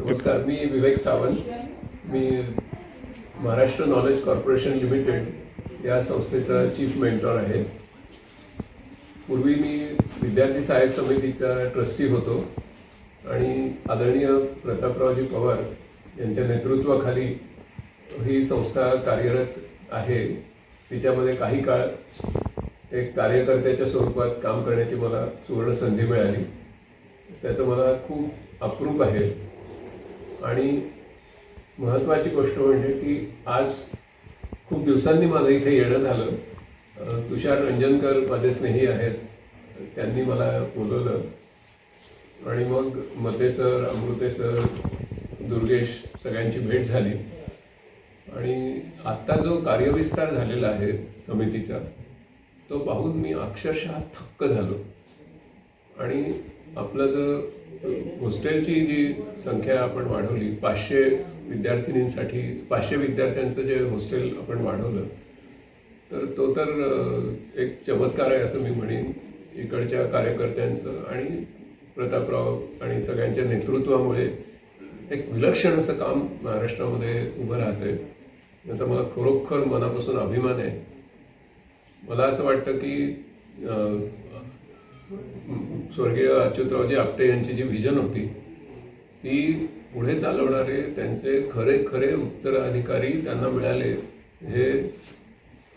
नमस्कार, मी विवेक सावंत. मी Maharashtra knowledge corporation limited या संस्थेचा चीफ मेंटॉर आहे. पूर्वी मी विद्यार्थी सहाय्यक समितीचा ट्रस्टी होतो आणि आदरणीय प्रतापरावजी पवार यांच्या नेतृत्वाखाली ही संस्था कार्यरत आहे. तिच्यामध्ये काही काळ एक कार्यकर्त्याच्या स्वरूपात काम करण्याची मला सुवर्ण संधी मिळाली. त्याचं मला खूप अप्रूप आहे. आणि महत्त्वाची गोष्ट म्हणजे की आज खूप दिवसांनी माझं इथे येणं झालं. तुषार रंजनकर माझे स्नेही आहेत, त्यांनी मला बोलवलं आणि मग मते सर, अमृते सर, दुर्गेश सगळ्यांची भेट झाली. आणि आत्ता जो कार्यविस्तार झालेला आहे समितीचा तो पाहून मी अक्षरशः थक्क झालो. आणि आपलं जर हॉस्टेलची जी संख्या आपण वाढवली, 500 विद्यार्थिनींसाठी 500 विद्यार्थ्यांचं जे हॉस्टेल आपण वाढवलं, तर तो तर एक चमत्कार आहे असं मी म्हणेन. इकडच्या कार्यकर्त्यांचं आणि प्रतापराव आणि सगळ्यांच्या नेतृत्वामुळे एक विलक्षण असं काम महाराष्ट्रामध्ये उभं राहतंय, याचा मला खरोखर मनापासून अभिमान आहे. मला असं वाटतं की स्वर्गीय अच्युतरावजी आपटे यांची जी व्हिजन होती ती पुढे चालवणारे त्यांचे खरे खरे उत्तराधिकारी त्यांना मिळाले. हे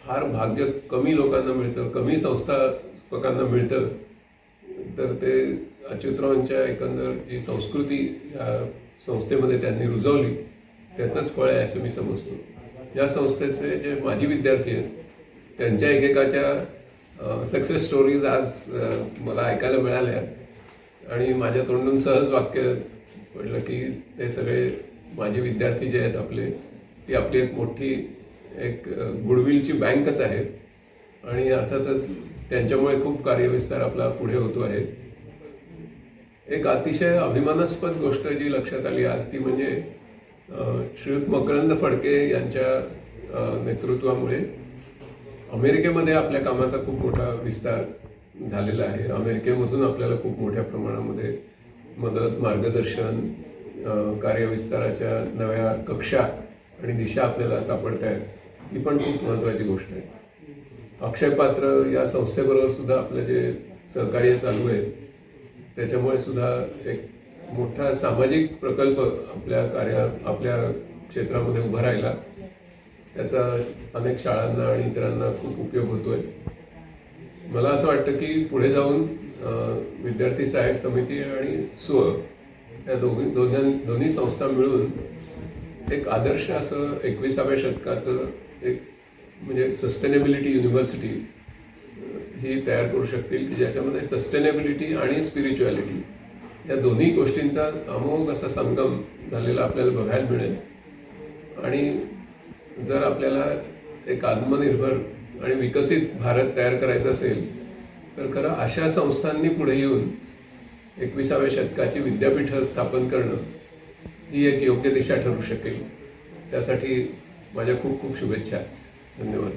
फार भाग्य कमी लोकांना मिळतं, कमी संस्थापकांना मिळतं. तर ते अच्युतरावांच्या एकंदर जी संस्कृती या संस्थेमध्ये त्यांनी रुजवली त्याचंच फळ आहे असं मी समजतो. या संस्थेचे जे माजी विद्यार्थी आहेत त्यांच्या एकेकाच्या सक्सेस स्टोरीज आज मला ऐकायला मिळाल्या आणि माझ्या तोंडून सहज वाक्य पडलं की ते सगळे माझे विद्यार्थी जे आहेत आपले, ती आपली एक मोठी एक गुडविलची बँकच आहे. आणि अर्थातच त्यांच्यामुळे खूप कार्यविस्तार आपला पुढे होतो आहे. एक अतिशय अभिमानास्पद गोष्ट जी लक्षात आली आज ती म्हणजे श्रीयुत मकरंद फडके यांच्या नेतृत्वामुळे अमेरिकेमध्ये आपल्या कामाचा खूप मोठा विस्तार झालेला आहे. अमेरिकेमधून आपल्याला खूप मोठ्या प्रमाणामध्ये मदत, मार्गदर्शन, कार्यविस्ताराच्या नव्या कक्षा आणि दिशा आपल्याला सापडत आहेत. ही पण खूप महत्त्वाची गोष्ट आहे. अक्षय पात्र या संस्थेबरोबर सुद्धा आपलं जे सहकार्य चालू आहे त्याच्यामुळे सुद्धा एक मोठा सामाजिक प्रकल्प आपल्या क्षेत्रामध्ये उभा राहिला. त्याचा अनेक शाळांना आणि इतरांना खूप उपयोग होतोय. मला असं वाटतं की पुढे जाऊन विद्यार्थी सहाय्यक समिती आणि स्व या दोन्ही संस्था मिळून एक आदर्श असं 21व्या शतकाचं एक म्हणजे सस्टेनेबिलिटी युनिव्हर्सिटी ही तयार करू शकतील की ज्याच्यामध्ये सस्टेनेबिलिटी आणि स्पिरिच्युअलिटी या दोन्ही गोष्टींचा अमोघ असा संगम झालेला आपल्याला बघायला मिळेल. आणि जर आपल्याला एक आत्मनिर्भर आणि विकसित भारत तयार करायचा असेल तर खरं अशा संस्थांनी पुढे येऊन 21व्या शतकाची विद्यापीठं स्थापन करणं ही एक योग्य दिशा ठरू शकेल. त्यासाठी माझ्या खूप खूप शुभेच्छा. धन्यवाद.